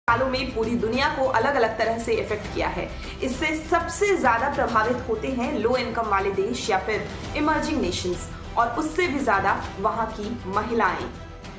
सालों में पूरी दुनिया को अलग अलग तरह से इफेक्ट किया है। इससे सबसे ज्यादा प्रभावित होते हैं लो इनकम वाले देश या फिर इमर्जिंग नेशंस, और उससे भी ज्यादा वहां की महिलाएं।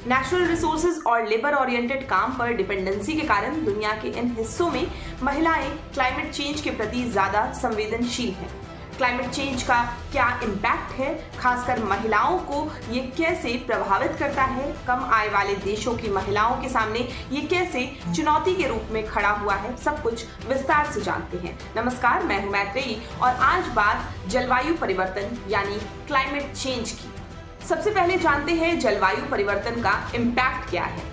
नेचुरल रिसोर्सेज और लेबर ओरिएंटेड काम पर डिपेंडेंसी के कारण दुनिया के इन हिस्सों में महिलाएं क्लाइमेट चेंज के प्रति ज्यादा संवेदनशील हैं। क्लाइमेट चेंज का क्या इम्पैक्ट है, खासकर महिलाओं को ये कैसे प्रभावित करता है, कम आय वाले देशों की महिलाओं के सामने ये कैसे चुनौती के रूप में खड़ा हुआ है, सब कुछ विस्तार से जानते हैं। नमस्कार, मैं हूं मैत्रेयी और आज बात जलवायु परिवर्तन यानी क्लाइमेट चेंज की। सबसे पहले जानते हैं जलवायु परिवर्तन का इम्पैक्ट क्या है।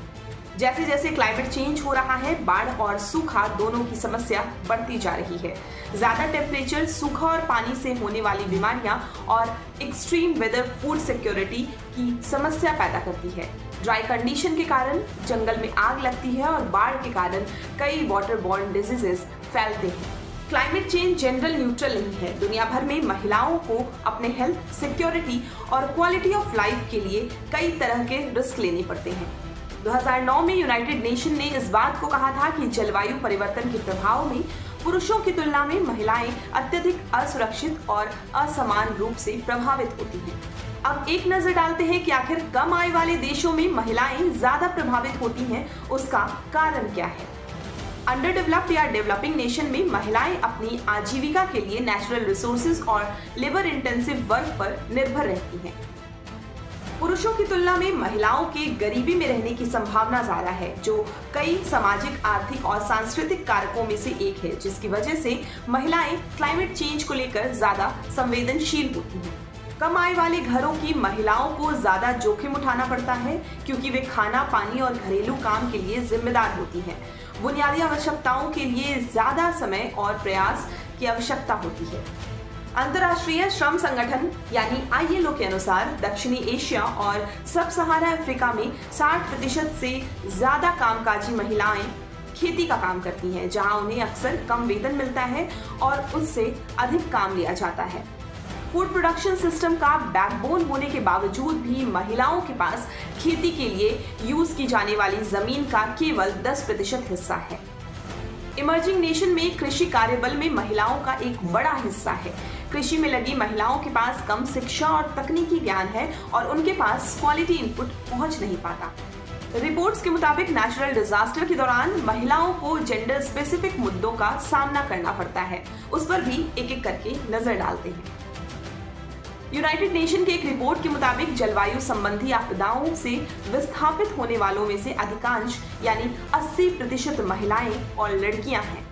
जैसे जैसे क्लाइमेट चेंज हो रहा है, बाढ़ और सूखा दोनों की समस्या बढ़ती जा रही है। ज्यादा टेम्परेचर, सूखा और पानी से होने वाली बीमारियां और एक्सट्रीम वेदर फूड सिक्योरिटी की समस्या पैदा करती है। ड्राई कंडीशन के कारण जंगल में आग लगती है और बाढ़ के कारण कई वाटर बॉर्न डिजीजेस फैलते हैं। क्लाइमेट चेंज जेंडर न्यूट्रल नहीं है। दुनिया भर में महिलाओं को अपने हेल्थ, सिक्योरिटी और क्वालिटी ऑफ लाइफ के लिए कई तरह के रिस्क लेने पड़ते हैं। 2009 में यूनाइटेड नेशन ने इस बात को कहा था कि जलवायु परिवर्तन के प्रभाव में पुरुषों की तुलना में महिलाएं अत्यधिक असुरक्षित और असमान रूप से प्रभावित होती हैं। अब एक नजर डालते हैं कि आखिर कम आय वाले देशों में महिलाएं ज्यादा प्रभावित होती हैं, उसका कारण क्या है। अंडर डेवलप्ड या डेवलपिंग नेशन में महिलाएं अपनी आजीविका के लिए नेचुरल रिसोर्सेज और लेबर इंटेंसिव वर्क पर निर्भर रहती हैं। पुरुषों की तुलना में महिलाओं के गरीबी में रहने की संभावना ज्यादा है, जो कई सामाजिक, आर्थिक और सांस्कृतिक कारकों में से एक है, जिसकी वजह से महिलाएं क्लाइमेट चेंज को लेकर ज्यादा संवेदनशील होती हैं। कम आय वाले घरों की महिलाओं को ज्यादा जोखिम उठाना पड़ता है, क्योंकि वे खाना, पानी और घरेलू काम के लिए जिम्मेदार होती हैं। बुनियादी आवश्यकताओं के लिए ज्यादा समय और प्रयास की आवश्यकता होती है। अंतर्राष्ट्रीय श्रम संगठन यानी ILO के अनुसार दक्षिणी एशिया और सब सहारा अफ्रीका में 60% से ज्यादा कामकाजी महिलाएं खेती का काम करती हैं, जहां उन्हें अक्सर कम वेतन मिलता है और उससे अधिक काम लिया जाता है। फूड प्रोडक्शन सिस्टम का बैकबोन होने के बावजूद भी महिलाओं के पास खेती के लिए यूज की जाने वाली जमीन का केवल 10% हिस्सा है। इमर्जिंग नेशन में कृषि कार्यबल में महिलाओं का एक बड़ा हिस्सा है। कृषि में लगी महिलाओं के पास कम शिक्षा और तकनीकी ज्ञान है और उनके पास क्वालिटी इनपुट पहुंच नहीं पाता। रिपोर्ट्स के मुताबिक नेचुरल डिजास्टर के दौरान महिलाओं को जेंडर स्पेसिफिक मुद्दों का सामना करना पड़ता है। उस पर भी एक एक करके नजर डालते हैं। यूनाइटेड नेशन के एक रिपोर्ट के मुताबिक जलवायु संबंधी आपदाओं से विस्थापित होने वालों में से अधिकांश यानी 80% महिलाएं और लड़कियां हैं।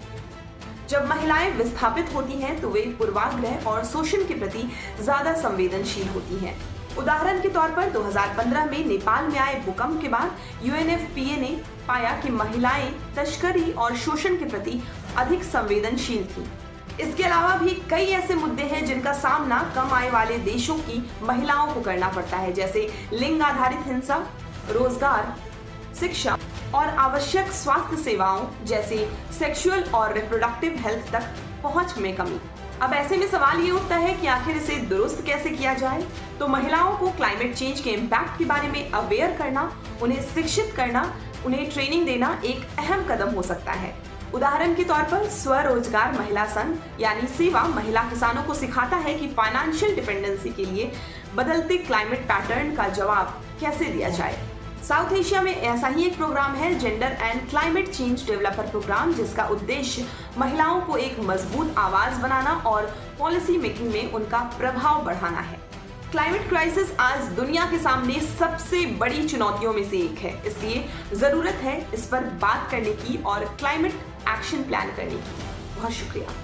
जब महिलाएं विस्थापित होती हैं तो वे पूर्वाग्रह और शोषण के प्रति ज्यादा संवेदनशील होती हैं। उदाहरण के तौर पर 2015 में नेपाल में आए भूकंप के बाद UNFPA ने पाया कि महिलाएं तस्करी और शोषण के प्रति अधिक संवेदनशील थीं। इसके अलावा भी कई ऐसे मुद्दे हैं जिनका सामना कम आय वाले देशों की महिलाओं को करना पड़ता है, जैसे लिंग आधारित हिंसा, रोजगार, शिक्षा और आवश्यक स्वास्थ्य सेवाओं जैसे सेक्सुअल और रिप्रोडक्टिव हेल्थ तक पहुंच में कमी। अब ऐसे में सवाल ये उठता है कि आखिर इसे दुरुस्त कैसे किया जाए। तो महिलाओं को क्लाइमेट चेंज के इम्पैक्ट के बारे में अवेयर करना, उन्हें शिक्षित करना, उन्हें ट्रेनिंग देना एक अहम कदम हो सकता है। उदाहरण के तौर पर स्वरोजगार महिला संघ यानी सेवा महिला किसानों को सिखाता है कि फाइनेंशियल डिपेंडेंसी के लिए बदलते क्लाइमेट पैटर्न का जवाब कैसे दिया जाए। साउथ एशिया में ऐसा ही एक प्रोग्राम है, gender and climate change developer programme, जिसका उद्देश्य महिलाओं को एक मजबूत आवाज बनाना और पॉलिसी मेकिंग में उनका प्रभाव बढ़ाना है। क्लाइमेट क्राइसिस आज दुनिया के सामने सबसे बड़ी चुनौतियों में से एक है, इसलिए जरूरत है इस पर बात करने की और क्लाइमेट एक्शन प्लान करने की। बहुत शुक्रिया।